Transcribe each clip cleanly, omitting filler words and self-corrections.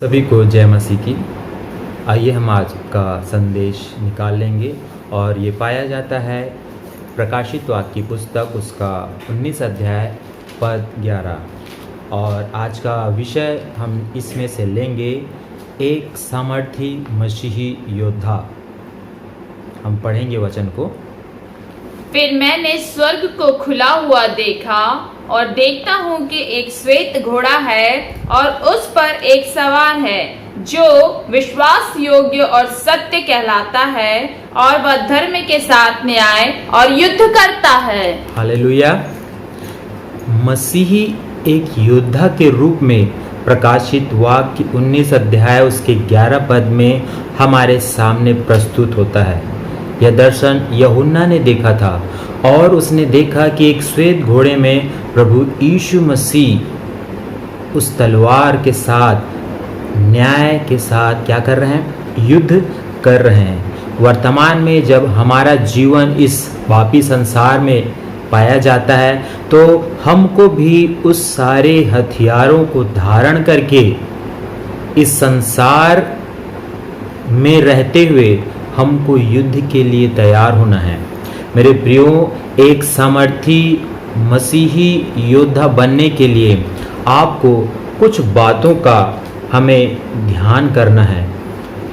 सभी को जय मसीह की। आइए हम आज का संदेश निकाल लेंगे और ये पाया जाता है प्रकाशित वाक्य की पुस्तक उसका 19 अध्याय पद 11। और आज का विषय हम इसमें से लेंगे एक सामर्थी मसीही योद्धा। हम पढ़ेंगे वचन को। फिर मैंने स्वर्ग को खुला हुआ देखा और देखता हूँ कि एक श्वेत घोड़ा है और उस पर एक सवार है जो विश्वास योग्य और सत्य कहलाता है और वह धर्म के साथ न्याय और युद्ध करता है। हालेलुया। मसीही एक योद्धा के रूप में प्रकाशित वाक्य 19 अध्याय उसके 11 पद में हमारे सामने प्रस्तुत होता है। यह दर्शन यूहन्ना ने देखा था और उसने देखा कि एक श्वेत घोड़े में प्रभु यीशु मसीह उस तलवार के साथ न्याय के साथ क्या कर रहे हैं? युद्ध कर रहे हैं। वर्तमान में जब हमारा जीवन इस पापी संसार में पाया जाता है तो हमको भी उस सारे हथियारों को धारण करके इस संसार में रहते हुए हमको युद्ध के लिए तैयार होना है। मेरे प्रियो, एक सामर्थी मसीही योद्धा बनने के लिए आपको कुछ बातों का हमें ध्यान करना है।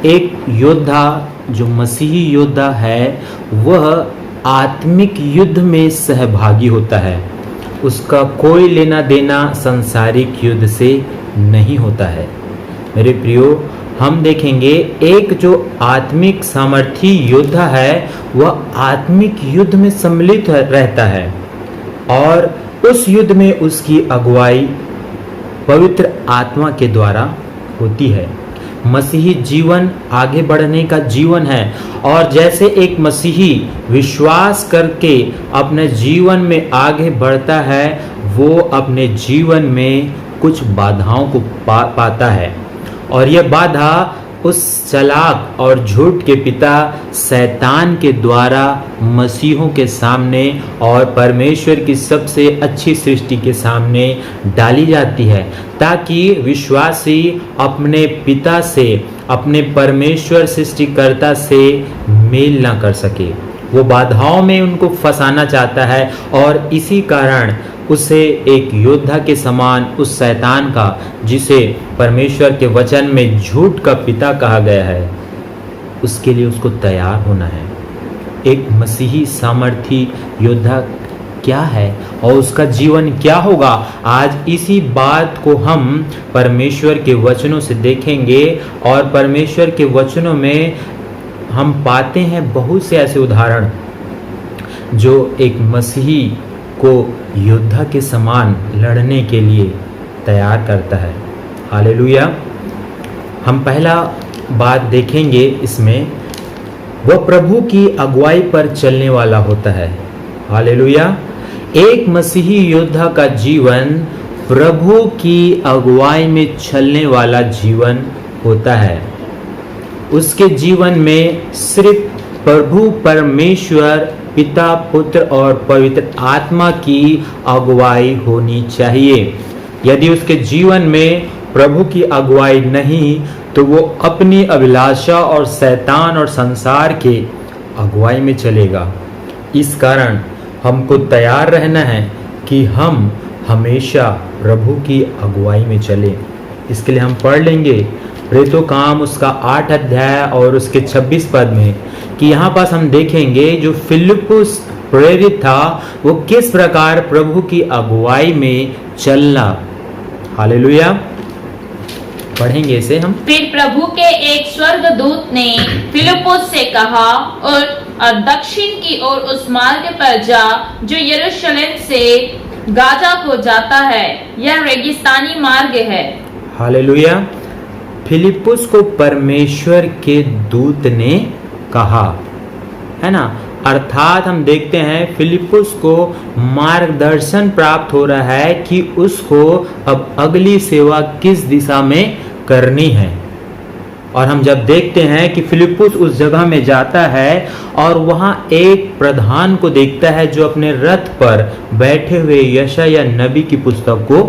एक योद्धा जो मसीही योद्धा है वह आत्मिक युद्ध में सहभागी होता है। उसका कोई लेना देना सांसारिक युद्ध से नहीं होता है। मेरे प्रियो, हम देखेंगे एक जो आत्मिक सामर्थी योद्धा है वह आत्मिक युद्ध में सम्मिलित रहता है और उस युद्ध में उसकी अगुवाई पवित्र आत्मा के द्वारा होती है। मसीही जीवन आगे बढ़ने का जीवन है और जैसे एक मसीही विश्वास करके अपने जीवन में आगे बढ़ता है वो अपने जीवन में कुछ बाधाओं को पाता है और यह बाधा उस चालाक और झूठ के पिता शैतान के द्वारा मसीहों के सामने और परमेश्वर की सबसे अच्छी सृष्टि के सामने डाली जाती है ताकि विश्वासी अपने पिता से, अपने परमेश्वर सृष्टिकर्ता से मेल ना कर सके। वो बाधाओं में उनको फंसाना चाहता है और इसी कारण उसे एक योद्धा के समान उस शैतान का, जिसे परमेश्वर के वचन में झूठ का पिता कहा गया है, उसके लिए उसको तैयार होना है। एक मसीही सामर्थी योद्धा क्या है और उसका जीवन क्या होगा, आज इसी बात को हम परमेश्वर के वचनों से देखेंगे। और परमेश्वर के वचनों में हम पाते हैं बहुत से ऐसे उदाहरण जो एक मसीही को योद्धा के समान लड़ने के लिए तैयार करता है। हालेलुया। हम पहला बात देखेंगे इसमें, वह प्रभु की अगुवाई पर चलने वाला होता है। हालेलुया। एक मसीही योद्धा का जीवन प्रभु की अगुवाई में चलने वाला जीवन होता है। उसके जीवन में सिर्फ प्रभु परमेश्वर पिता, पुत्र और पवित्र आत्मा की अगुवाई होनी चाहिए। यदि उसके जीवन में प्रभु की अगुवाई नहीं तो वो अपनी अभिलाषा और शैतान और संसार के अगुवाई में चलेगा। इस कारण हमको तैयार रहना है कि हम हमेशा प्रभु की अगुवाई में चलें। इसके लिए हम पढ़ लेंगे प्रेरितों काम उसका 8 अध्याय और उसके 26 पद में कि यहाँ पास हम देखेंगे जो फिलिप्पुस प्रेरित था वो किस प्रकार प्रभु की अगुवाई में चलना। हालेलुया। पढ़ेंगे इसे हम। फिर प्रभु के एक स्वर्गदूत ने फिलिप्पुस से कहा और दक्षिण की ओर उस मार्ग पर जा जो यरूशलेम से गाजा को जाता है, यह रेगिस्तानी मार्ग है। हालेलुया। फिलिप्पुस को परमेश्वर के दूत ने कहा, है ना। अर्थात हम देखते हैं फिलिप्पुस को मार्गदर्शन प्राप्त हो रहा है कि उसको अब अगली सेवा किस दिशा में करनी है। और हम जब देखते हैं कि फिलिप्पुस उस जगह में जाता है और वहाँ एक प्रधान को देखता है जो अपने रथ पर बैठे हुए यशायाह नबी की पुस्तक को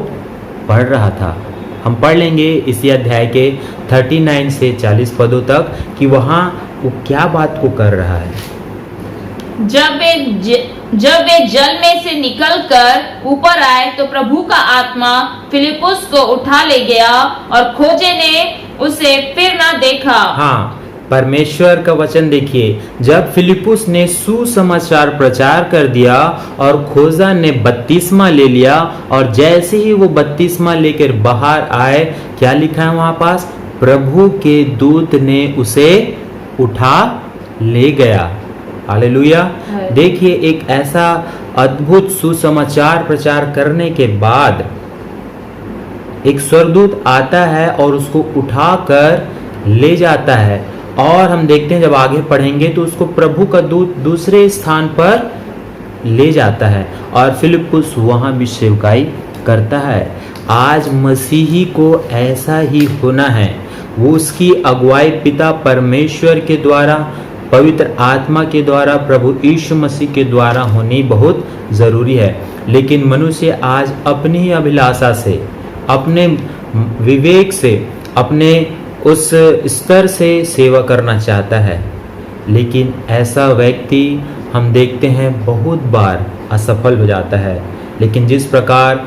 पढ़ रहा था। हम पढ़ लेंगे इसी अध्याय के 39 से 40 पदों तक कि वहाँ वो क्या बात को कर रहा है। जब वे जल में से निकलकर ऊपर आए तो प्रभु का आत्मा फिलिपुस को उठा ले गया और खोजे ने उसे फिर ना देखा। हाँ, परमेश्वर का वचन देखिए, जब फिलिपुस ने सुसमाचार प्रचार कर दिया और खोजा ने बपतिस्मा ले लिया और जैसे ही वो बपतिस्मा लेकर बाहर आए, क्या लिखा है वहां पास? प्रभु के दूत ने उसे उठा ले गया। हालेलुया। देखिए, एक ऐसा अद्भुत सुसमाचार प्रचार करने के बाद एक स्वर्गदूत आता है और उसको उठाकर ले जाता है। और हम देखते हैं जब आगे पढ़ेंगे तो उसको प्रभु का दूत दूसरे स्थान पर ले जाता है और फिलिपुस वहां भी सेवकाई करता है। आज मसीही को ऐसा ही होना है। वो उसकी अगुवाई पिता परमेश्वर के द्वारा, पवित्र आत्मा के द्वारा, प्रभु यीशु मसीह के द्वारा होनी बहुत जरूरी है। लेकिन मनुष्य आज अपनी ही अभिलाषा से, अपने विवेक से, अपने उस स्तर से सेवा करना चाहता है, लेकिन ऐसा व्यक्ति हम देखते हैं बहुत बार असफल हो जाता है। लेकिन जिस प्रकार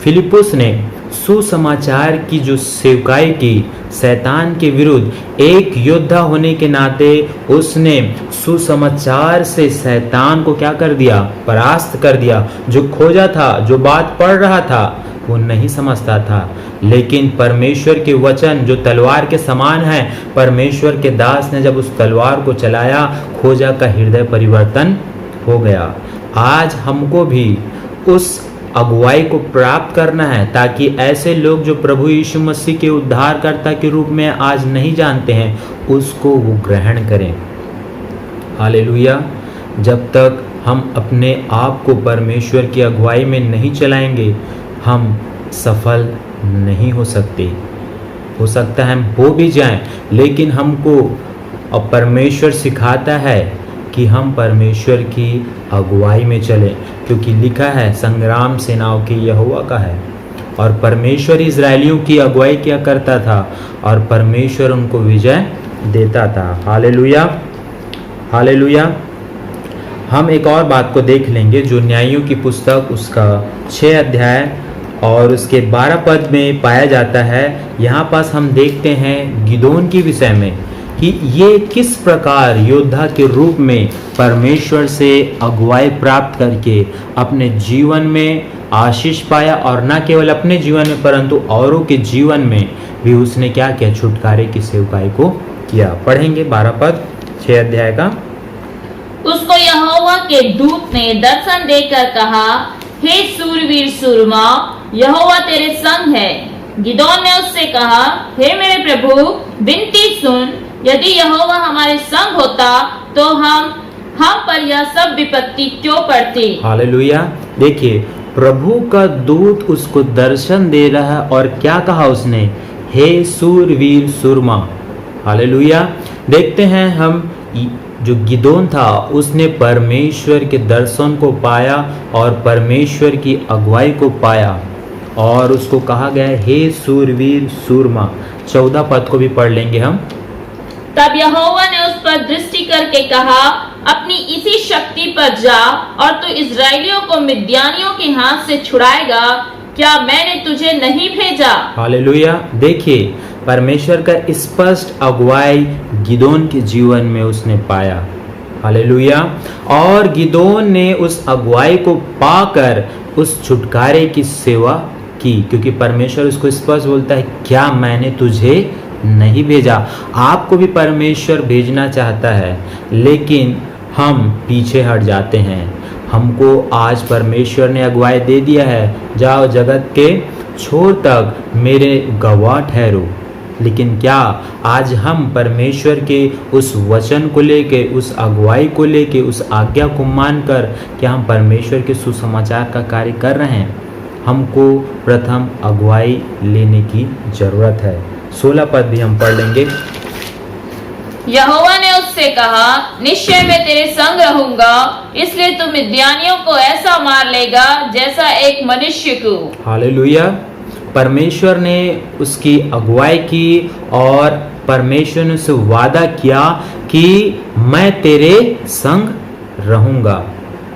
फिलिपुस ने सुसमाचार की जो सेवकाई की, शैतान के विरुद्ध एक योद्धा होने के नाते उसने सुसमाचार से शैतान को क्या कर दिया? परास्त कर दिया। जो खोजा था, जो बात पढ़ रहा था, वो नहीं समझता था, लेकिन परमेश्वर के वचन जो तलवार के समान है, परमेश्वर के दास ने जब उस तलवार को चलाया, खोजा का हृदय परिवर्तन हो गया। आज हमको भी उस अगुवाई को प्राप्त करना है ताकि ऐसे लोग जो प्रभु यीशु मसीह के उद्धारकर्ता के रूप में आज नहीं जानते हैं, उसको वो ग्रहण करें। हालेलुया। जब तक हम अपने आप को परमेश्वर की अगुवाई में नहीं चलाएंगे, हम सफल नहीं हो सकते। हो सकता है हम हो भी जाएं, लेकिन हमको अब परमेश्वर सिखाता है कि हम परमेश्वर की अगुवाई में चलें, क्योंकि लिखा है संग्राम सेनाओं की यहोवा का है। और परमेश्वर इजरायलियों की अगुवाई क्या करता था और परमेश्वर उनको विजय देता था। Hallelujah, hallelujah. हम एक और बात को देख लेंगे जो न्यायियों की पुस्तक उसका 6 अध्याय और उसके 12 पद में पाया जाता है। यहाँ पास हम देखते हैं गिदोन के विषय में कि ये किस प्रकार योद्धा के रूप में परमेश्वर से अगुवाई प्राप्त करके अपने जीवन में आशीष पाया, और न केवल अपने जीवन में परंतु औरों के जीवन में भी उसने क्या किया? छुटकारे की सेवकाई को किया। पढ़ेंगे 12 पद 6 अध्याय का। उसको यहोवा के दूत ने दर्शन देकर कहा, हे सूरवीर सूरमा, यहोवा तेरे संग है। गिदोन ने उससे कहा, हे मेरे प्रभु, विनती सुन, यदि यहोवा हमारे संग होता तो हम पर यह सब विपत्ति क्यों पड़ती। हालेलुया। देखिए, प्रभु का दूत उसको दर्शन दे रहा है और क्या कहा उसने? हे सूरवीर सूरमा। हालेलुया। देखते हैं हम जो गिदोन था उसने परमेश्वर के दर्शन को पाया और परमेश्वर की अगुवाई को पाया और उसको कहा गया हे सूरवीर सूरमा। 14 पद को भी पढ़ लेंगे हम। तब यहोवा ने उस पर दृष्टि करके कहा, अपनी इसी शक्ति पर जा और तू इस्राएलियों को मिद्यानियों के हाथ से छुड़ाएगा, क्या मैंने तुझे नहीं भेजा। हालेलुया। देखिए, परमेश्वर का स्पष्ट अगुवाई गिदोन के जीवन में उसने पाया। हालेलुया। और गिदोन ने उस अगुवाई को पाकर उस छुटकारे की सेवा की, क्योंकि परमेश्वर उसको स्पष्ट बोलता है, क्या मैंने तुझे नहीं भेजा। आपको भी परमेश्वर भेजना चाहता है, लेकिन हम पीछे हट जाते हैं। हमको आज परमेश्वर ने अगुवाई दे दिया है, जाओ जगत के छोर तक मेरे गवाह ठहरो। लेकिन क्या आज हम परमेश्वर के उस वचन को लेके, उस अगुवाई को लेके, उस आज्ञा को मानकर क्या हम परमेश्वर के सुसमाचार का कार्य कर रहे हैं? हमको प्रथम अगुवाई लेने की जरूरत है। 16 पद भी हम पढ़ लेंगे। यहोवा ने उससे कहा, निश्चय मैं तेरे संग रहूंगा, इसलिए तू मिद्यानियों को ऐसा मार लेगा जैसा एक मनुष्य को। हालेलुया। परमेश्वर ने उसकी अगुवाई की और परमेश्वर ने उसे वादा किया कि मैं तेरे संग रहूंगा।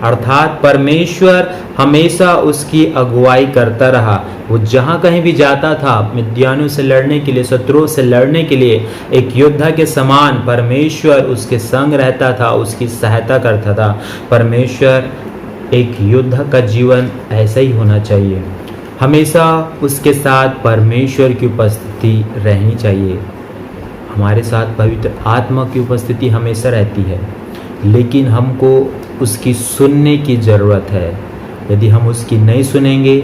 अर्थात परमेश्वर हमेशा उसकी अगुवाई करता रहा। वो जहाँ कहीं भी जाता था, मिद्यानियों से लड़ने के लिए, शत्रुओं से लड़ने के लिए, एक योद्धा के समान परमेश्वर उसके संग रहता था, उसकी सहायता करता था। परमेश्वर, एक योद्धा का जीवन ऐसा ही होना चाहिए। हमेशा उसके साथ परमेश्वर की उपस्थिति रहनी चाहिए। हमारे साथ पवित्र आत्मा की उपस्थिति हमेशा रहती है, लेकिन हमको उसकी सुनने की ज़रूरत है। यदि हम उसकी नहीं सुनेंगे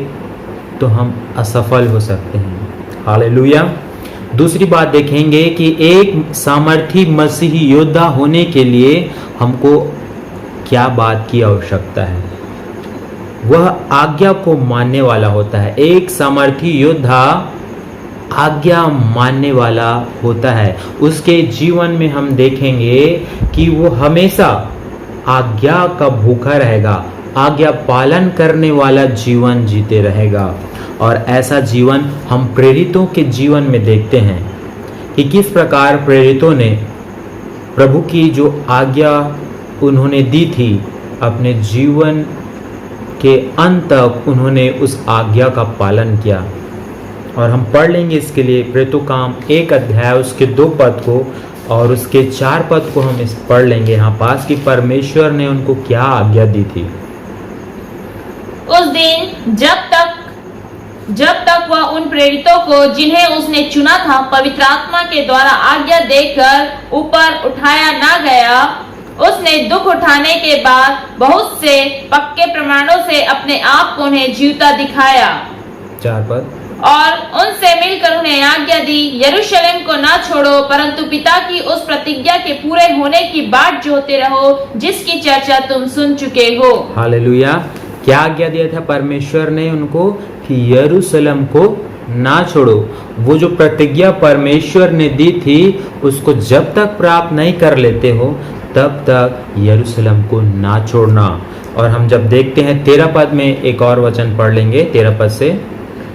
तो हम असफल हो सकते हैं। हालेलुया। दूसरी बात देखेंगे कि एक सामर्थी मसीही योद्धा होने के लिए हमको क्या बात की आवश्यकता है। वह आज्ञा को मानने वाला होता है। एक सामर्थी योद्धा आज्ञा मानने वाला होता है। उसके जीवन में हम देखेंगे कि वो हमेशा आज्ञा का भूखा रहेगा, आज्ञा पालन करने वाला जीवन जीते रहेगा। और ऐसा जीवन हम प्रेरितों के जीवन में देखते हैं कि किस प्रकार प्रेरितों ने प्रभु की जो आज्ञा उन्होंने दी थी, अपने जीवन के अंत तक उन्होंने उस आज्ञा का पालन किया। और हम पढ़ लेंगे इसके लिए प्रेरितों काम 1 अध्याय उसके 2 पद को और उसके 4 पद को हम इस पढ़ लेंगे यहाँ पास कि परमेश्वर ने उनको क्या आज्ञा दी थी। उस दिन जब तक वह उन प्रेरितों को जिन्हें उसने चुना था पवित्र आत्मा के द्वारा आज्ञा देकर ऊपर उठाया ना गया, उसने दुख उठाने के बाद बहुत से पक्के प्रमाणों से अपने आप को उन्हें जीवता दिखाया। 4 पद। और उनसे मिलकर उन्हें आज्ञा दी, यरूशलेम को ना छोड़ो, परंतु पिता की उस प्रतिज्ञा के पूरे होने की बाट जोते रहो जिसकी चर्चा तुम सुन चुके हो। हालेलुया। क्या आज्ञा दिया था परमेश्वर ने उनको कि यरूशलेम को ना छोड़ो। वो जो प्रतिज्ञा परमेश्वर ने दी थी उसको जब तक प्राप्त नहीं कर लेते हो तब तक यरूशलेम को ना छोड़ना। और हम जब देखते हैं 13 पद में एक और वचन पढ़ लेंगे 13 पद से।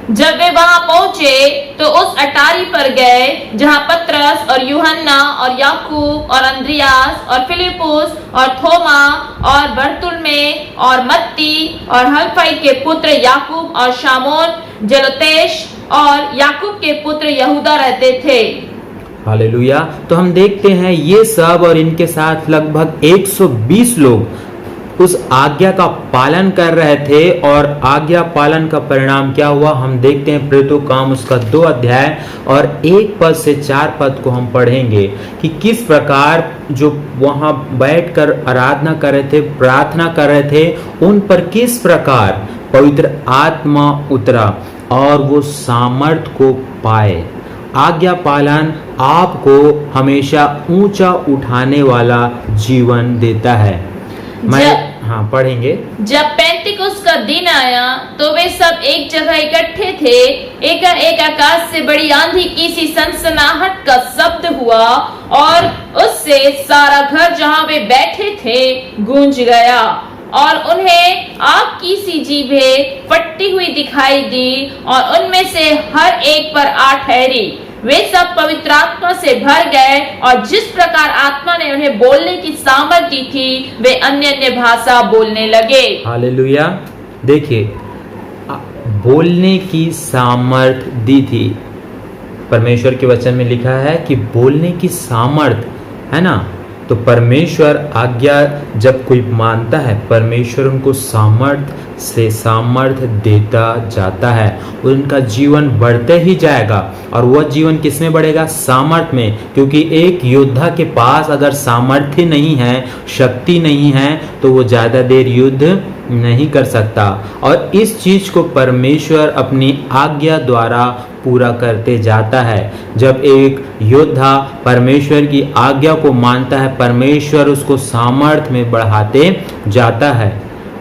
जब वे वहां पहुंचे तो उस अटारी पर गए जहां पतरस और यूहन्ना और याकूब और अंद्रियास और फिलिपुस और थोमा और बरतुल्मे और मत्ती और हल्फई के पुत्र याकूब और शामोन जलोतेश और याकूब के पुत्र यहूदा रहते थे। हालेलुया। तो हम देखते हैं ये सब और इनके साथ लगभग 120 लोग उस आज्ञा का पालन कर रहे थे। और आज्ञा पालन का परिणाम क्या हुआ हम देखते हैं प्रेरितों काम उसका 2 अध्याय और 1 पद से 4 पद को हम पढ़ेंगे कि किस प्रकार जो वहां बैठकर आराधना कर रहे थे, प्रार्थना कर रहे थे, उन पर किस प्रकार पवित्र आत्मा उतरा और वो सामर्थ को पाए। आज्ञा पालन आपको हमेशा ऊंचा उठाने वाला जीवन देता है। हाँ पढ़ेंगे। जब पेंतिकुस्त का दिन आया तो वे सब एक जगह इकट्ठे थे। एकाएक आकाश से बड़ी आंधी की सी सनसनाहट का शब्द हुआ और उससे सारा घर जहाँ वे बैठे थे गूंज गया। और उन्हें आग की सी जीभें फटती हुई दिखाई दी और उनमें से हर एक पर आ ठहरी। वे सब पवित्र आत्मा से भर गए और जिस प्रकार आत्मा ने उन्हें बोलने की सामर्थ दी थी वे अन्य अन्य भाषा बोलने लगे। हालेलुया। देखिए, बोलने की सामर्थ दी थी। परमेश्वर के वचन में लिखा है कि बोलने की सामर्थ है ना। तो परमेश्वर आज्ञा जब कोई मानता है, परमेश्वर उनको सामर्थ से सामर्थ देता जाता है। उनका जीवन बढ़ते ही जाएगा। और वह जीवन किस में बढ़ेगा? सामर्थ में। क्योंकि एक योद्धा के पास अगर सामर्थ्य नहीं है, शक्ति नहीं है, तो वो ज़्यादा देर युद्ध नहीं कर सकता। और इस चीज को परमेश्वर अपनी आज्ञा द्वारा पूरा करते जाता है। जब एक योद्धा परमेश्वर की आज्ञा को मानता है, परमेश्वर उसको सामर्थ में बढ़ाते जाता है।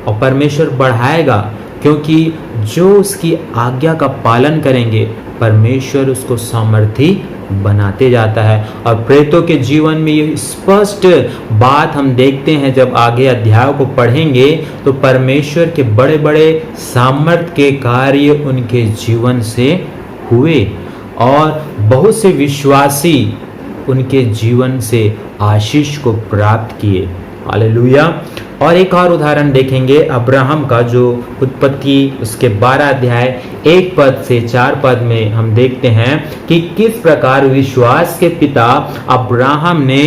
और परमेश्वर बढ़ाएगा, क्योंकि जो उसकी आज्ञा का पालन करेंगे परमेश्वर उसको सामर्थी बनाते जाता है। और प्रेतों के जीवन में ये स्पष्ट बात हम देखते हैं, जब आगे अध्याय को पढ़ेंगे तो परमेश्वर के बड़े बड़े सामर्थ्य के कार्य उनके जीवन से हुए और बहुत से विश्वासी उनके जीवन से आशीष को प्राप्त किए। हालेलुया। और एक और उदाहरण देखेंगे अब्राहम का, जो उत्पत्ति उसके 12 अध्याय 1 पद से 4 पद में हम देखते हैं कि किस प्रकार विश्वास के पिता अब्राहम ने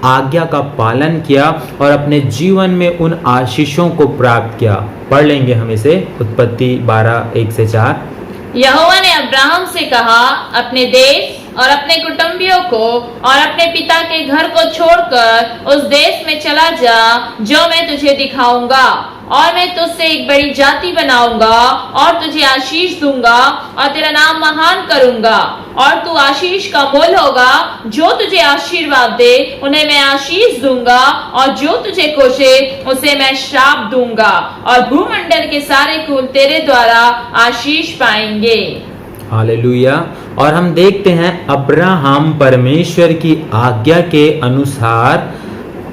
आज्ञा का पालन किया और अपने जीवन में उन आशीषों को प्राप्त किया। पढ़ लेंगे हम इसे, उत्पत्ति 12 1 से 4। यहोवा ने अब्राहम से कहा, अपने देश और अपने कुटुंबियों को और अपने पिता के घर को छोड़कर उस देश में चला जा जो मैं तुझे दिखाऊंगा, और मैं तुझसे एक बड़ी जाति बनाऊंगा और तुझे आशीष दूंगा और तेरा नाम महान करूंगा, और तू आशीष का मूल होगा। जो तुझे आशीर्वाद दे उन्हें मैं आशीष दूंगा, और जो तुझे कोसे उसे मैं श्राप दूंगा, और भूमंडल के सारे कुल तेरे द्वारा आशीष पाएंगे। हालेलुया। और हम देखते हैं अब्राहम परमेश्वर की आज्ञा के अनुसार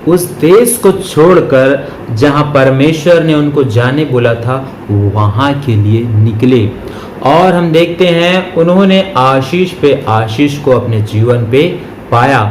उस देश को छोड़कर जहां परमेश्वर ने उनको जाने बोला था वहां के लिए निकले। और हम देखते हैं उन्होंने आशीष पे आशीष को अपने जीवन पे पाया,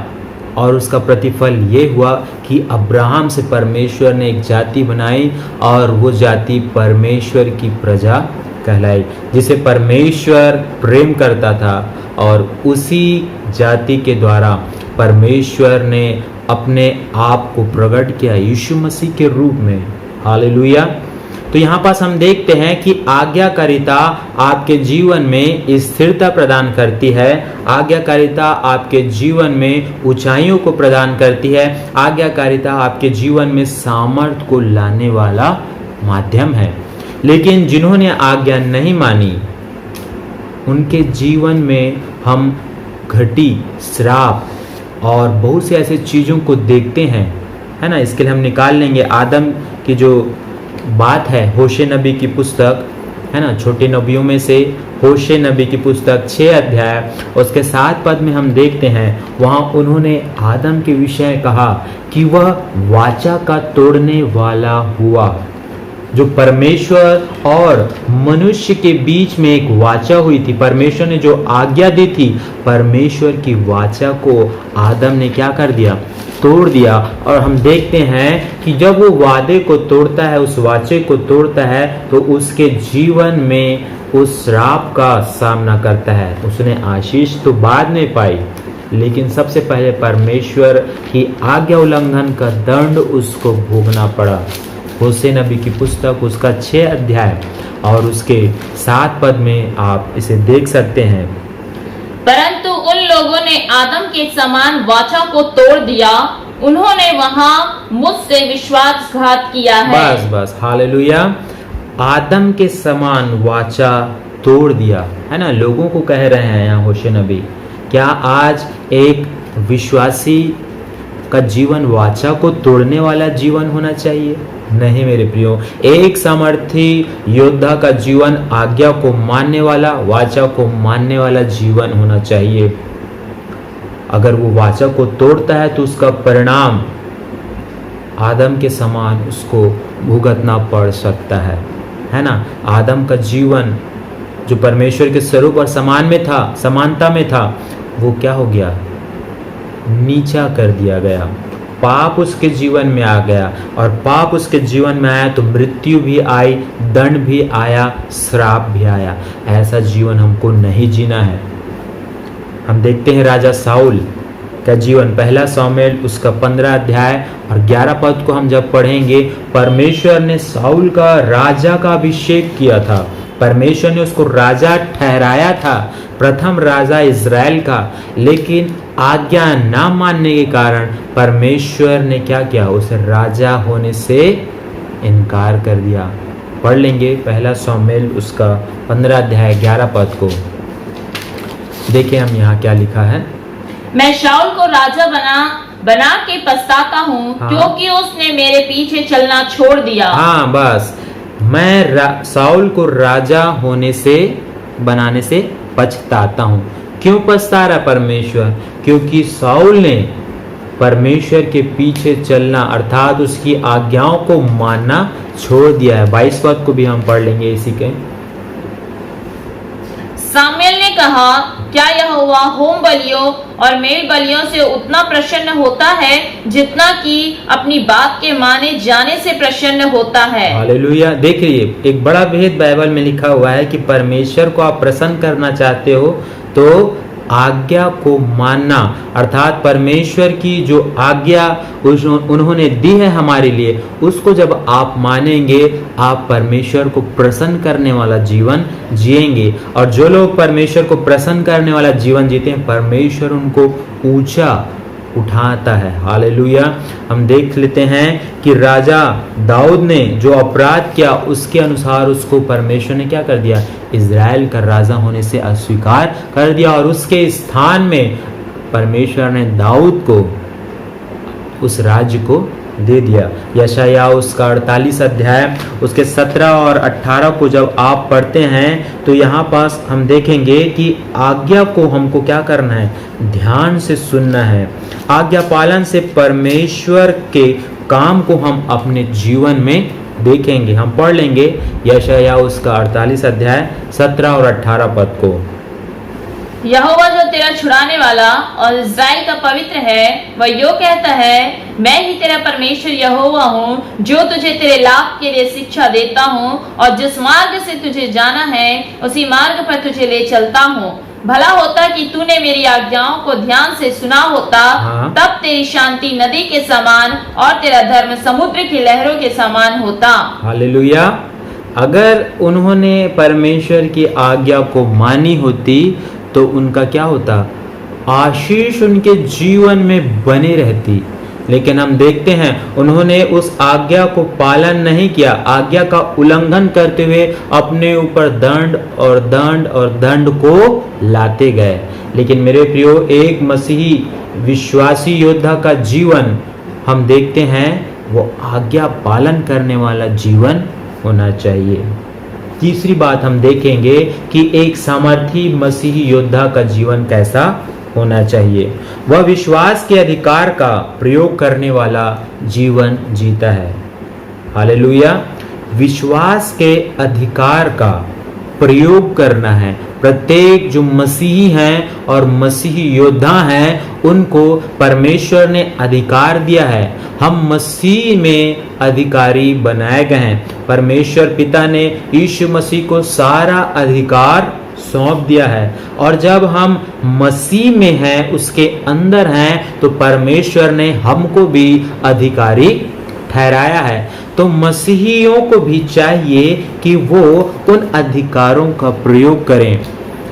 और उसका प्रतिफल ये हुआ कि अब्राहम से परमेश्वर ने एक जाति बनाई, और वो जाति परमेश्वर की प्रजा कहलाई, जिसे परमेश्वर प्रेम करता था। और उसी जाति के द्वारा परमेश्वर ने अपने आप को प्रकट किया यीशु मसीह के रूप में। हालेलुया। तो यहाँ पास हम देखते हैं कि आज्ञाकारिता आपके जीवन में स्थिरता प्रदान करती है, आज्ञाकारिता आपके जीवन में ऊंचाइयों को प्रदान करती है, आज्ञाकारिता आपके जीवन में सामर्थ्य को लाने वाला माध्यम है। लेकिन जिन्होंने आज्ञा नहीं मानी उनके जीवन में हम घटी, श्राप और बहुत से ऐसे चीज़ों को देखते हैं, है ना। इसके लिए हम निकाल लेंगे आदम की जो बात है, होशे नबी की पुस्तक, है ना, छोटे नबियों में से होशे नबी की पुस्तक 6 अध्याय उसके 7 पद में हम देखते हैं, वहाँ उन्होंने आदम के विषय कहा कि वह वाचा का तोड़ने वाला हुआ। जो परमेश्वर और मनुष्य के बीच में एक वाचा हुई थी, परमेश्वर ने जो आज्ञा दी थी, परमेश्वर की वाचा को आदम ने क्या कर दिया, तोड़ दिया। और हम देखते हैं कि जब वो वादे को तोड़ता है, उस वाचे को तोड़ता है, तो उसके जीवन में उस श्राप का सामना करता है। उसने आशीष तो बाद में पाई, लेकिन सबसे पहले परमेश्वर की आज्ञा उल्लंघन का दंड उसको भोगना पड़ा। होशे नबी की पुस्तक उसका 6 अध्याय और उसके 7 पद में आप इसे देख सकते हैं। परंतु उन लोगों ने आदम के समान वाचा को तोड़ दिया, उन्होंने वहां मुझसे विश्वासघात किया है। बस हालेलुया। आदम के समान वाचा तोड़ दिया, है ना। लोगों को कह रहे हैं यहाँ होशे नबी, क्या आज एक विश्वासी का जीवन वाचा को तोड़ने वाला जीवन होना चाहिए? नहीं मेरे प्रियो, एक सामर्थी योद्धा का जीवन आज्ञा को मानने वाला, वाचा को मानने वाला जीवन होना चाहिए। अगर वो वाचा को तोड़ता है तो उसका परिणाम आदम के समान उसको भुगतना पड़ सकता है ना। आदम का जीवन जो परमेश्वर के स्वरूप और समानता में था, वो क्या हो गया, नीचा कर दिया गया। पाप उसके जीवन में आ गया, और पाप उसके जीवन में आया तो मृत्यु भी आई, दंड भी आया, श्राप भी आया। ऐसा जीवन हमको नहीं जीना है। हम देखते हैं राजा साउल का जीवन, पहला शामूएल उसका 15 अध्याय और 11 पद को हम जब पढ़ेंगे, परमेश्वर ने साउल का राजा का अभिषेक किया था, परमेश्वर ने उसको राजा ठहराया था, प्रथम राजा इज़राइल का। लेकिन आज्ञा ना मानने के कारण परमेश्वर ने क्या किया, उसे राजा होने से इनकार कर दिया। पढ़ लेंगे पहला शामूएल उसका 15 अध्याय 11 पद को। देखिए हम यहाँ क्या लिखा है, मैं शाऊल को राजा बना के पछताता हूँ, हाँ। क्योंकि उसने मेरे पीछे चलना छोड़ दिया। हाँ बस, मैं साउल को राजा बनाने से पछताता हूँ, क्यों पछता रहा परमेश्वर? क्योंकि शाऊल ने परमेश्वर के पीछे चलना अर्थात उसकी आज्ञाओं को मानना छोड़ दिया है। 22 पद को भी हम पढ़ लेंगे इसी के। सामुएल ने कहा, क्या यहोवा होम बलियों और मेल बलियों से उतना प्रसन्न होता है जितना कि अपनी बात के माने जाने से प्रसन्न होता है? हालेलुया। देखिए, एक बड़ा भेद बाइबल में लिखा हुआ है कि परमेश्वर को आप प्रसन्न करना चाहते हो तो आज्ञा को मानना अर्थात परमेश्वर की जो आज्ञा उन्होंने दी है हमारे लिए, उसको जब आप मानेंगे आप परमेश्वर को प्रसन्न करने वाला जीवन जिएंगे। और जो लोग परमेश्वर को प्रसन्न करने वाला जीवन जीते हैं, परमेश्वर उनको ऊंचा उठाता है। हालेलुया। हम देख लेते हैं कि राजा दाऊद ने जो अपराध किया उसके अनुसार उसको परमेश्वर ने क्या कर दिया? इज़राइल का राजा होने से अस्वीकार कर दिया और उसके स्थान में परमेश्वर ने दाऊद को उस राज्य को दे दिया। यशायाह उसका 48 अध्याय उसके 17 और 18 को जब आप पढ़ते हैं तो यहाँ पास हम देखेंगे कि आज्ञा को हमको क्या करना है? ध्यान से सुनना है। आज्ञा पालन से परमेश्वर के काम को हम अपने जीवन में देखेंगे। हम पढ़ लेंगे यशायाह उसका 48 अध्याय 17 और 18 पद को। यहोवा जो तेरा छुड़ाने वाला और इज़राइल का पवित्र है, वह यो कहता है, मैं ही तेरा परमेश्वर यहोवा हूँ, जो तुझे तेरे लाभ के लिए शिक्षा देता हूँ और जिस मार्ग से तुझे जाना है उसी मार्ग पर तुझे ले चलता हूँ। भला होता कि तूने मेरी आज्ञाओं को ध्यान से सुना होता, तब तेरी शांति नदी के समान और तेरा धर्म समुद्र की लहरों के समान होता। हालेलुया। अगर उन्होंने परमेश्वर की आज्ञा को मानी होती तो उनका क्या होता? आशीष उनके जीवन में बनी रहती। लेकिन हम देखते हैं उन्होंने उस आज्ञा को पालन नहीं किया। आज्ञा का उल्लंघन करते हुए अपने ऊपर दंड और दंड और दंड को लाते गए। लेकिन मेरे प्रियो, एक मसीही विश्वासी योद्धा का जीवन हम देखते हैं वो आज्ञा पालन करने वाला जीवन होना चाहिए। तीसरी बात हम देखेंगे कि एक सामर्थी मसीही योद्धा का जीवन कैसा होना चाहिए। वह विश्वास के अधिकार का प्रयोग करने वाला जीवन जीता है। हालेलुया। विश्वास के अधिकार का प्रयोग करना है। प्रत्येक जो मसीही हैं और मसीही योद्धा हैं उनको परमेश्वर ने अधिकार दिया है। हम मसीह में अधिकारी बनाए गए हैं। परमेश्वर पिता ने यीशु मसीह को सारा अधिकार सौंप दिया है और जब हम मसीह में हैं, उसके अंदर हैं, तो परमेश्वर ने हमको भी अधिकारी ठहराया है। तो मसीहियों को भी चाहिए कि वो उन अधिकारों का प्रयोग करें।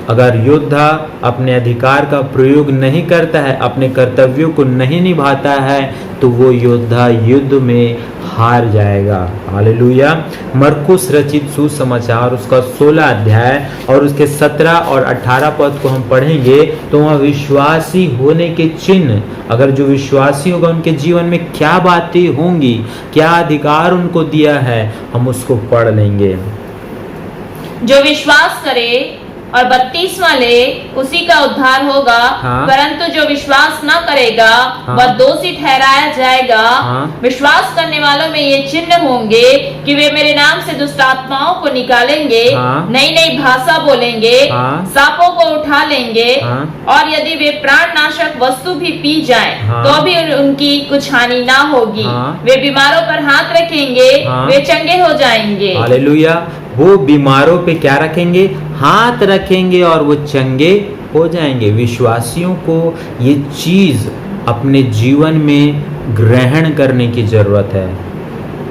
अगर योद्धा अपने अधिकार का प्रयोग नहीं करता है, अपने कर्तव्यों को नहीं निभाता है, तो वो योद्धा युद्ध में हार जाएगा। हालेलुया। मरकुस रचित सुसमाचार उसका 16 अध्याय और उसके 17 और 18 पद को हम पढ़ेंगे तो वह विश्वासी होने के चिन्ह, अगर जो विश्वासी होगा उनके जीवन में क्या बातें होंगी, क्या अधिकार उनको दिया है, हम उसको पढ़ लेंगे। जो विश्वास करे और 32वां ले उसी का उद्धार होगा। हाँ। परंतु जो विश्वास न करेगा वह दोषी ठहराया जाएगा। विश्वास करने वालों में ये चिन्ह होंगे कि वे मेरे नाम से दुष्ट आत्माओं को निकालेंगे, नई नई भाषा बोलेंगे, सांपों को उठा लेंगे और यदि वे प्राणनाशक वस्तु भी पी जाएं, तो भी उनकी कुछ हानि ना होगी। वे बीमारों पर हाथ रखेंगे, वे चंगे हो जाएंगे। हालेलुया। वो बीमारों पे क्या रखेंगे? हाथ रखेंगे और वो चंगे हो जाएंगे। विश्वासियों को ये चीज अपने जीवन में ग्रहण करने की जरूरत है।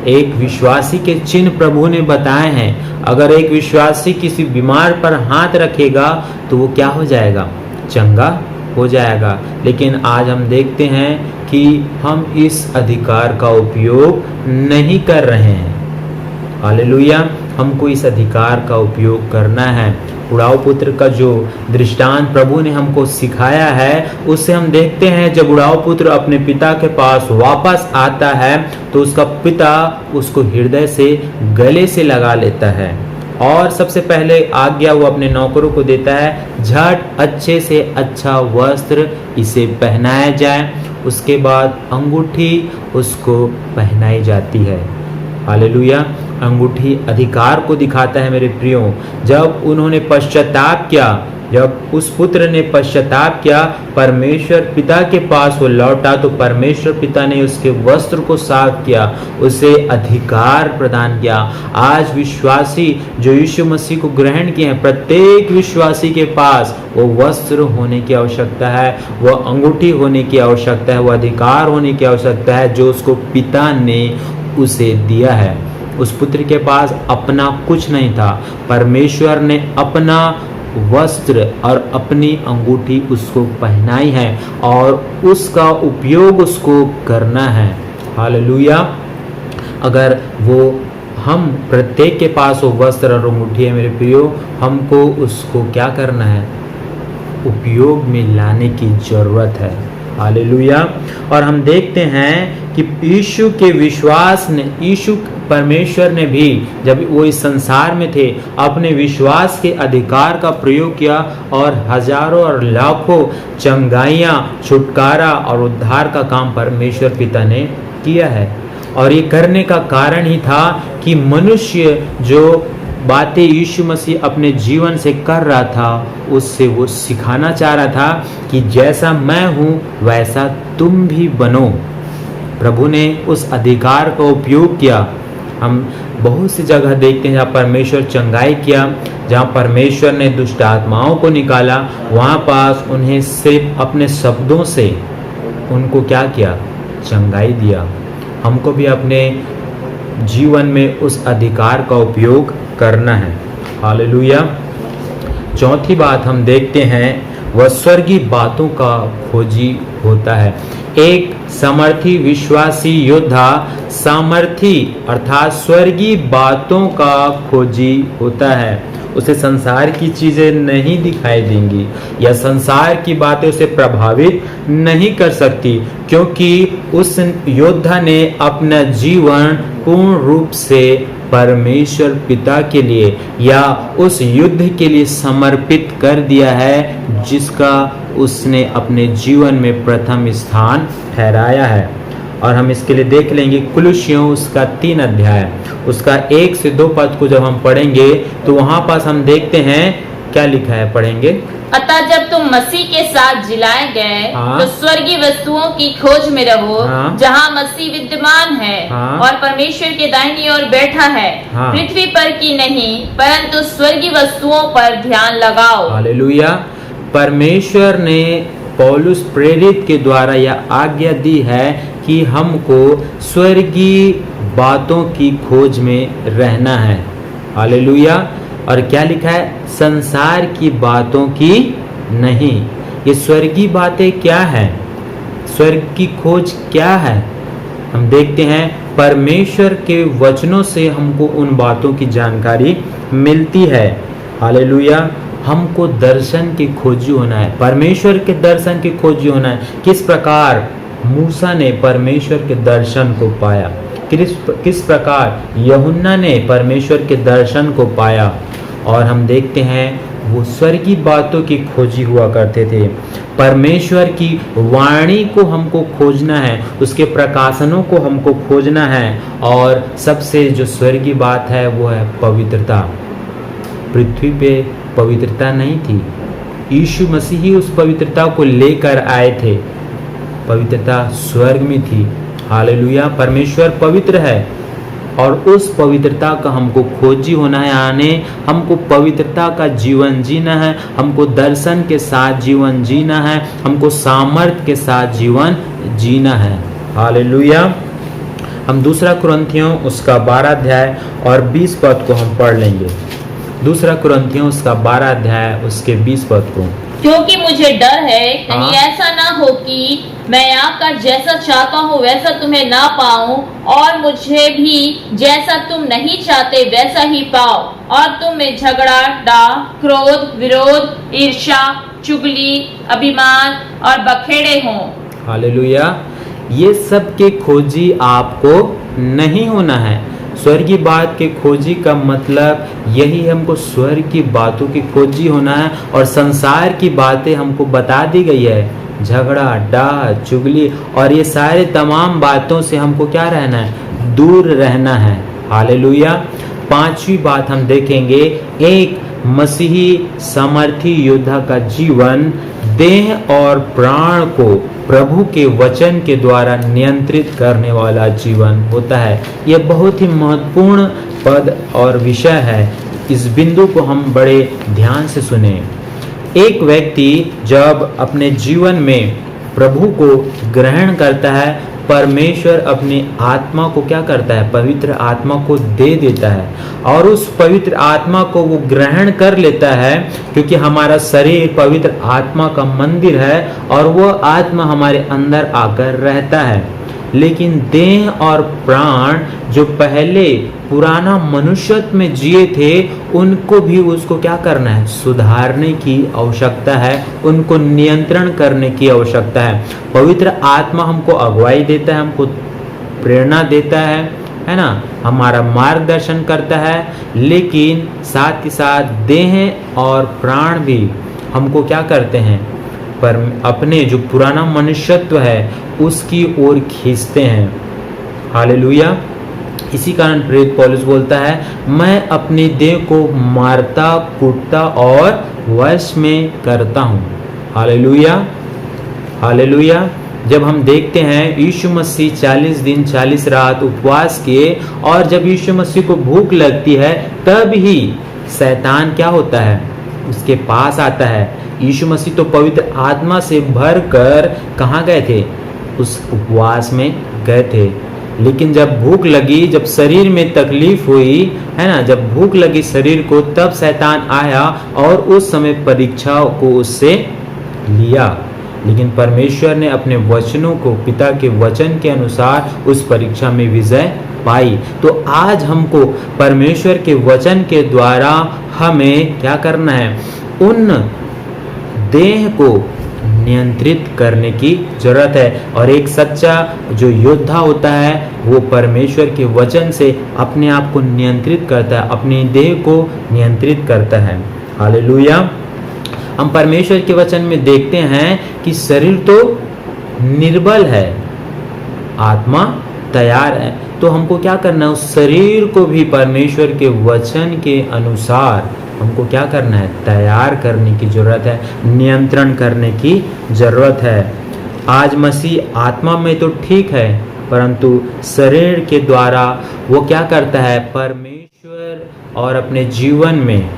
एक विश्वासी के चिन्ह प्रभु ने बताए हैं। अगर एक विश्वासी किसी बीमार पर हाथ रखेगा तो वो क्या हो जाएगा? चंगा हो जाएगा। लेकिन आज हम देखते हैं कि हम इस अधिकार का उपयोग नहीं कर रहे हैं। हालेलुया। हमको इस अधिकार का उपयोग करना है। उड़ाऊ पुत्र का जो दृष्टांत प्रभु ने हमको सिखाया है उससे हम देखते हैं जब उड़ाऊ पुत्र अपने पिता के पास वापस आता है तो उसका पिता उसको हृदय से गले से लगा लेता है और सबसे पहले आज्ञा वो अपने नौकरों को देता है, झट अच्छे से अच्छा वस्त्र इसे पहनाया जाए। उसके बाद अंगूठी उसको पहनाई जाती है। हालेलुया। अंगूठी अधिकार को दिखाता है मेरे प्रियो। जब उन्होंने पश्चाताप किया, जब उस पुत्र ने पश्चाताप किया, परमेश्वर पिता के पास वो लौटा, तो परमेश्वर पिता ने उसके वस्त्र को साफ किया, उसे अधिकार प्रदान किया। आज विश्वासी जो यीशु मसीह को ग्रहण किए हैं, प्रत्येक विश्वासी के पास वो वस्त्र होने की आवश्यकता है, वो अंगूठी होने की आवश्यकता है, वो अधिकार होने की आवश्यकता है जो उसको पिता ने उसे दिया है। उस पुत्र के पास अपना कुछ नहीं था, परमेश्वर ने अपना वस्त्र और अपनी अंगूठी उसको पहनाई है और उसका उपयोग उसको करना है। हालेलुया। अगर वो हम प्रत्येक के पास वो वस्त्र और अंगूठी है मेरे प्रियो, हमको उसको क्या करना है? उपयोग में लाने की जरूरत है। हालेलुया। और हम देखते हैं कि यीशु के विश्वास ने, यीशु परमेश्वर ने भी जब वो इस संसार में थे, अपने विश्वास के अधिकार का प्रयोग किया और हजारों और लाखों चंगाइयाँ, छुटकारा और उद्धार का काम परमेश्वर पिता ने किया है। और ये करने का कारण ही था कि मनुष्य जो बातें यीशु मसीह अपने जीवन से कर रहा था, उससे वो सिखाना चाह रहा था कि जैसा मैं हूँ वैसा तुम भी बनो। प्रभु ने उस अधिकार का उपयोग किया। हम बहुत सी जगह देखते हैं जहाँ परमेश्वर चंगाई किया, जहाँ परमेश्वर ने दुष्ट आत्माओं को निकाला, वहाँ पास उन्हें सिर्फ अपने शब्दों से उनको क्या किया? चंगाई दिया। हमको भी अपने जीवन में उस अधिकार का उपयोग करना है। हालेलुया। चौथी बात हम देखते हैं, वह स्वर्गीय बातों का खोजी होता है। एक समर्थी विश्वासी योद्धा सामर्थी अर्थात स्वर्गीय बातों का खोजी होता है। उसे संसार की चीजें नहीं दिखाई देंगी या संसार की बातें उसे प्रभावित नहीं कर सकती, क्योंकि उस योद्धा ने अपना जीवन पूर्ण रूप से परमेश्वर पिता के लिए या उस युद्ध के लिए समर्पित कर दिया है जिसका उसने अपने जीवन में प्रथम स्थान ठहराया है। और हम इसके लिए देख लेंगे कुलुस्सियों उसका 3 अध्याय उसका 1 से 2 पद को जब हम पढ़ेंगे तो वहां पास हम देखते हैं क्या लिखा है, पढ़ेंगे। अतः जब तुम मसीह के साथ जिलाए गए तो स्वर्गीय वस्तुओं की खोज में रहो, जहाँ मसीह विद्यमान है और परमेश्वर के दाहिनी ओर बैठा है। पृथ्वी पर की नहीं परंतु स्वर्गीय वस्तुओं पर ध्यान लगाओ। हालेलुया। परमेश्वर ने पौलुस प्रेरित के द्वारा यह आज्ञा दी है कि हमको स्वर्गीय बातों की खोज में रहना है। हालेलुया। और क्या लिखा है? संसार की बातों की नहीं। ये स्वर्गीय बातें क्या है? स्वर्ग की खोज क्या है? हम देखते हैं परमेश्वर के वचनों से हमको उन बातों की जानकारी मिलती है। हालेलुया। हमको दर्शन की खोजी होना है, परमेश्वर के दर्शन की खोजी होना है। किस प्रकार मूसा ने परमेश्वर के दर्शन को पाया, किस प्रकार यूहन्ना ने परमेश्वर के दर्शन को पाया। और हम देखते हैं वो स्वर्गीय बातों की खोजी हुआ करते थे। परमेश्वर की वाणी को हमको खोजना है, उसके प्रकाशनों को हमको खोजना है। और सबसे जो स्वर्गीय बात है वो है पवित्रता। पृथ्वी पे पवित्रता नहीं थी, यीशु मसीह ही उस पवित्रता को लेकर आए थे। पवित्रता स्वर्ग में थी। हालेलुया। परमेश्वर पवित्र है और उस पवित्रता का हमको खोजी होना है, आने हमको पवित्रता का जीवन जीना है, हमको दर्शन के साथ जीवन जीना है, हमको सामर्थ के साथ जीवन जीना है। हालेलुया। हम 2 कुरिन्थियों उसका 12 अध्याय और 20 पद को हम पढ़ लेंगे। 2 कुरिन्थियों उसका 12 अध्याय उसके 20 पद को। क्योंकि मुझे डर है कहीं ऐसा ना हो कि मैं आकर जैसा चाहता हूँ वैसा तुम्हें ना पाऊँ, और मुझे भी जैसा तुम नहीं चाहते वैसा ही पाओ, और तुम में झगड़ा, डाह, क्रोध, विरोध, ईर्ष्या, चुगली, अभिमान और बखेड़े हों। हालेलुया। ये सब के खोजी आपको नहीं होना है। स्वर्गीय बात के खोजी का मतलब यही है, हमको स्वर्ग की बातों की खोजी होना है। और संसार की बातें हमको बता दी गई है, झगड़ा, डाह, चुगली और ये सारे तमाम बातों से हमको क्या रहना है, दूर रहना है। हालेलुया। पांचवी बात हम देखेंगे, एक मसीही सामर्थी योद्धा का जीवन देह और प्राण को प्रभु के वचन के द्वारा नियंत्रित करने वाला जीवन होता है। यह बहुत ही महत्वपूर्ण पद और विषय है। इस बिंदु को हम बड़े ध्यान से सुने। एक व्यक्ति जब अपने जीवन में प्रभु को ग्रहण करता है, परमेश्वर अपनी आत्मा को क्या करता है, पवित्र आत्मा को दे देता है और उस पवित्र आत्मा को वो ग्रहण कर लेता है, क्योंकि हमारा शरीर पवित्र आत्मा का मंदिर है और वो आत्मा हमारे अंदर आकर रहता है। लेकिन देह और प्राण जो पहले पुराना मनुष्यत्व में जिए थे, उनको भी उसको क्या करना है, सुधारने की आवश्यकता है, उनको नियंत्रण करने की आवश्यकता है। पवित्र आत्मा हमको अगुवाई देता है, हमको प्रेरणा देता है ना, हमारा मार्गदर्शन करता है, लेकिन साथ ही साथ देह और प्राण भी हमको क्या करते हैं, पर अपने जो पुराना मनुष्यत्व है उसकी ओर खींचते हैं। हालेलुया। इसी कारण प्रेरित पौलुस बोलता है, मैं अपनी देह को मारता, कूटता और वश में करता हूँ। Hallelujah, hallelujah. जब हम देखते हैं यीशु मसीह 40 दिन 40 रात उपवास किए और जब यीशु मसीह को भूख लगती है तब ही शैतान क्या होता है, उसके पास आता है। यीशु मसीह तो पवित्र आत्मा से भर कर कहाँ गए थे, उस उपवास में गए थे। लेकिन जब भूख लगी, जब शरीर में तकलीफ हुई है ना, जब भूख लगी शरीर को, तब शैतान आया और उस समय परीक्षा को उससे लिया। लेकिन परमेश्वर ने अपने वचनों को, पिता के वचन के अनुसार उस परीक्षा में विजय पाई। तो आज हमको परमेश्वर के वचन के द्वारा हमें क्या करना है, उन देह को नियंत्रित करने की जरूरत है। और एक सच्चा जो योद्धा होता है वो परमेश्वर के वचन से अपने आप को नियंत्रित करता है, अपनी देह को नियंत्रित करता है। हालेलुया। हम परमेश्वर के वचन में देखते हैं कि शरीर तो निर्बल है, आत्मा तैयार है। तो हमको क्या करना है, उस शरीर को भी परमेश्वर के वचन के अनुसार हमको क्या करना है, तैयार करने की जरूरत है, नियंत्रण करने की जरूरत है। आज मसीह आत्मा में तो ठीक है, परंतु शरीर के द्वारा वो क्या करता है, परमेश्वर और अपने जीवन में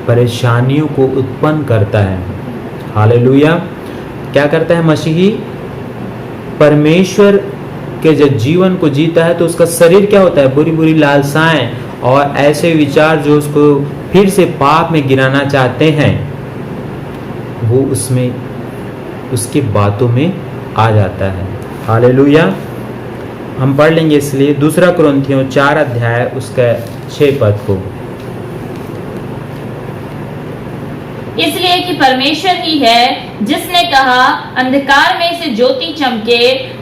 परेशानियों को उत्पन्न करता है। हालेलुया। क्या करता है मसीही, परमेश्वर के जब जीवन को जीता है तो उसका शरीर क्या होता है, बुरी बुरी लालसाएं और ऐसे विचार जो उसको फिर से पाप में गिराना चाहते हैं, वो उसमें, उसकी बातों में आ जाता है। हालेलुया। हम पढ़ लेंगे इसलिए 2 कुरिन्थियों 4 अध्याय उसका 6 पद को। इसलिए कि परमेश्वर ही है जिसने कहा, अंधकार में से ज्योति चमके,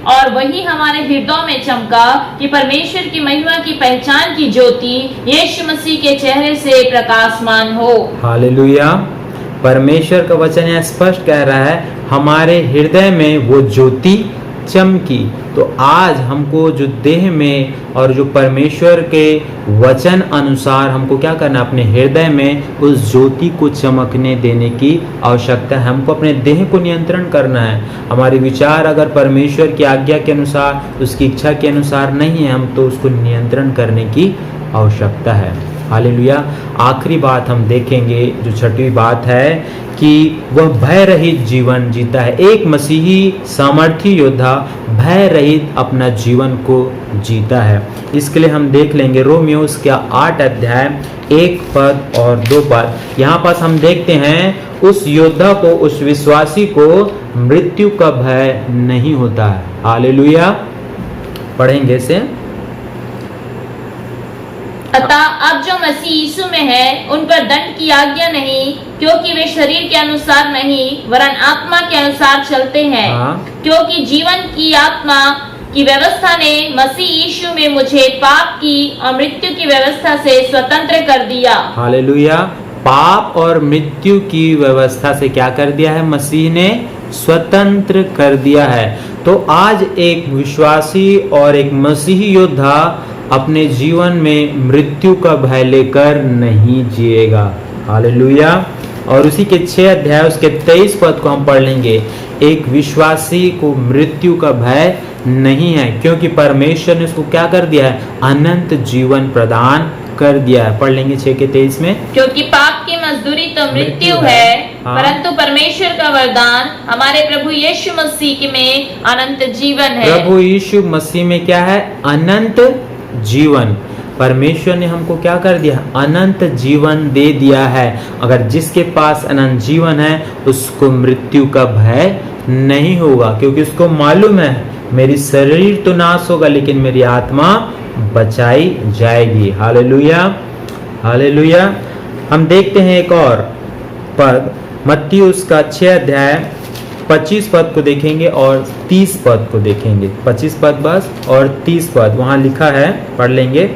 और वही हमारे हृदयों में चमका कि परमेश्वर की महिमा की पहचान की ज्योति यीशु मसीह के चेहरे से प्रकाशमान हो। हालेलुया। परमेश्वर का वचन यहाँ स्पष्ट कह रहा है, हमारे हृदय में वो ज्योति चमकी। तो आज हमको जो देह में और जो परमेश्वर के वचन अनुसार हमको क्या करना, अपने हृदय में उस ज्योति को चमकने देने की आवश्यकता है। हमको अपने देह को नियंत्रण करना है। हमारे विचार अगर परमेश्वर की आज्ञा के अनुसार, उसकी इच्छा के अनुसार नहीं है, हम तो उसको नियंत्रण करने की आवश्यकता है। हालेलुया। आखिरी बात हम देखेंगे, जो 6वीं बात है कि वह भय रहित जीवन जीता है। एक मसीही सामर्थी योद्धा भय रहित अपना जीवन को जीता है। इसके लिए हम देख लेंगे रोमियो उसका 8 अध्याय 1 पद और 2 पद। यहाँ पास हम देखते हैं उस योद्धा को, उस विश्वासी को मृत्यु का भय नहीं होता है। हालेलुया। पढ़ेंगे इसे। अतः अब जो मसीह यीशु में है, उन पर दंड की आज्ञा नहीं, क्योंकि वे शरीर के अनुसार नहीं वरन आत्मा के अनुसार चलते हैं। क्योंकि जीवन की आत्मा की व्यवस्था ने मसीह यीशु में मुझे पाप की और मृत्यु की व्यवस्था से स्वतंत्र कर दिया। हालेलुया। पाप और मृत्यु की व्यवस्था से क्या कर दिया है? मसीह ने स्वतंत्र कर दिया है। तो आज एक विश्वासी और एक मसीही योद्धा अपने जीवन में मृत्यु का भय लेकर नहीं जिएगा। हालेलुया। और उसी के 6 अध्याय उसके 23 पद को हम पढ़ लेंगे। एक विश्वासी को मृत्यु का भय नहीं है, क्योंकि परमेश्वर ने उसको क्या कर दिया है? अनंत जीवन प्रदान कर दिया है। पढ़ लेंगे 6 के 23 में। क्योंकि पाप की मजदूरी तो मृत्यु है, हाँ। परंतु परमेश्वर का वरदान हमारे प्रभु यीशु मसीह में अनंत जीवन है। प्रभु यीशु मसीह में क्या है? अनंत जीवन। परमेश्वर ने हमको क्या कर दिया? अनंत जीवन दे दिया है। अगर जिसके पास अनंत जीवन है उसको मृत्यु का भय नहीं होगा, क्योंकि उसको मालूम है मेरी शरीर तो नाश होगा लेकिन मेरी आत्मा बचाई जाएगी। Hallelujah, hallelujah. हम देखते हैं एक और पद, मत्ती उसका 6 अध्याय 25 पद को देखेंगे और 30 पद को देखेंगे। 25 पद बस और 30 पद वहां लिखा है, पढ़ लेंगे।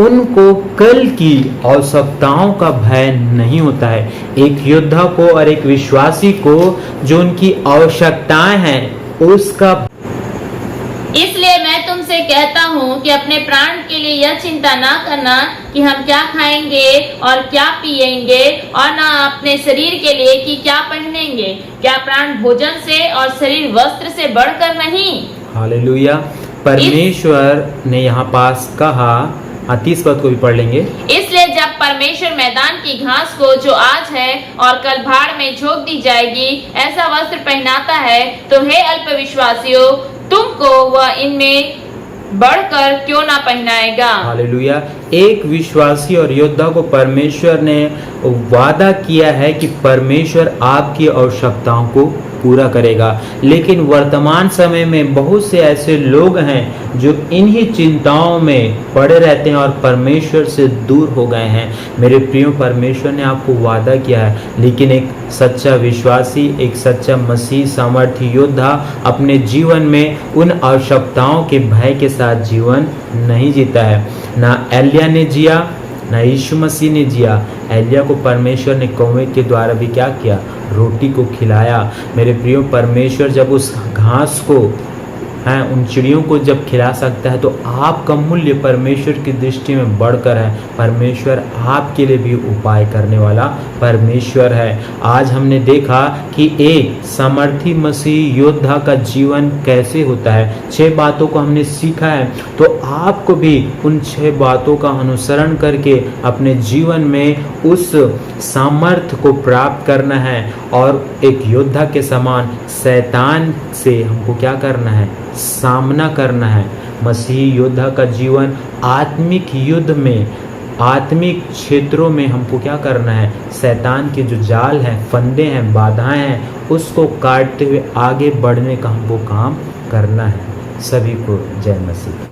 उनको कल की आवश्यकताओं का भय नहीं होता है। एक योद्धा को और एक विश्वासी को जो उनकी आवश्यकताएं हैं उसका। इसलिए मैं तुमसे कहता हूँ कि अपने प्राण के लिए यह चिंता ना करना कि हम क्या खाएंगे और क्या पिएंगे, और ना अपने शरीर के लिए कि क्या पहनेंगे। क्या प्राण भोजन से और शरीर वस्त्र से बढ़कर नहीं? हालेलुया। परमेश्वर ने यहाँ पास कहा, 30 पद को भी पढ़ लेंगे। इसलिए जब परमेश्वर मैदान की घास को जो आज है और कल भाड़ में झोंक दी जाएगी ऐसा वस्त्र पहनाता है, तो हे अल्प विश्वासियों, तुमको वह इनमें बढ़कर क्यों ना पहनाएगा। हालेलुया। एक विश्वासी और योद्धा को परमेश्वर ने वादा किया है कि परमेश्वर आपकी आवश्यकताओं को पूरा करेगा। लेकिन वर्तमान समय में बहुत से ऐसे लोग हैं जो इन्हीं चिंताओं में पड़े रहते हैं और परमेश्वर से दूर हो गए हैं। मेरे प्रियो, परमेश्वर ने आपको वादा किया है, लेकिन एक सच्चा विश्वासी, एक सच्चा मसीह सामर्थी योद्धा अपने जीवन में उन आवश्यकताओं के भय के साथ जीवन नहीं जीता है। ना एलिया ने जिया, ना यीशु मसीह ने जिया। एलिया को परमेश्वर ने कौवे के द्वारा भी क्या किया? रोटी को खिलाया। मेरे प्रियो, परमेश्वर जब उस घास को उन चिड़ियों को जब खिला सकता है तो आपका मूल्य परमेश्वर की दृष्टि में बढ़कर है। परमेश्वर आपके लिए भी उपाय करने वाला परमेश्वर है। आज हमने देखा कि एक सामर्थी मसीह योद्धा का जीवन कैसे होता है। 6 बातों को हमने सीखा है, तो आपको भी उन 6 बातों का अनुसरण करके अपने जीवन में उस सामर्थ्य को प्राप्त करना है और एक योद्धा के समान शैतान से हमको क्या करना है? सामना करना है। मसीही योद्धा का जीवन आत्मिक युद्ध में, आत्मिक क्षेत्रों में हमको क्या करना है? शैतान के जो जाल हैं, फंदे हैं, बाधाएं हैं, उसको काटते हुए आगे बढ़ने का हमको काम करना है। सभी को जय मसीह।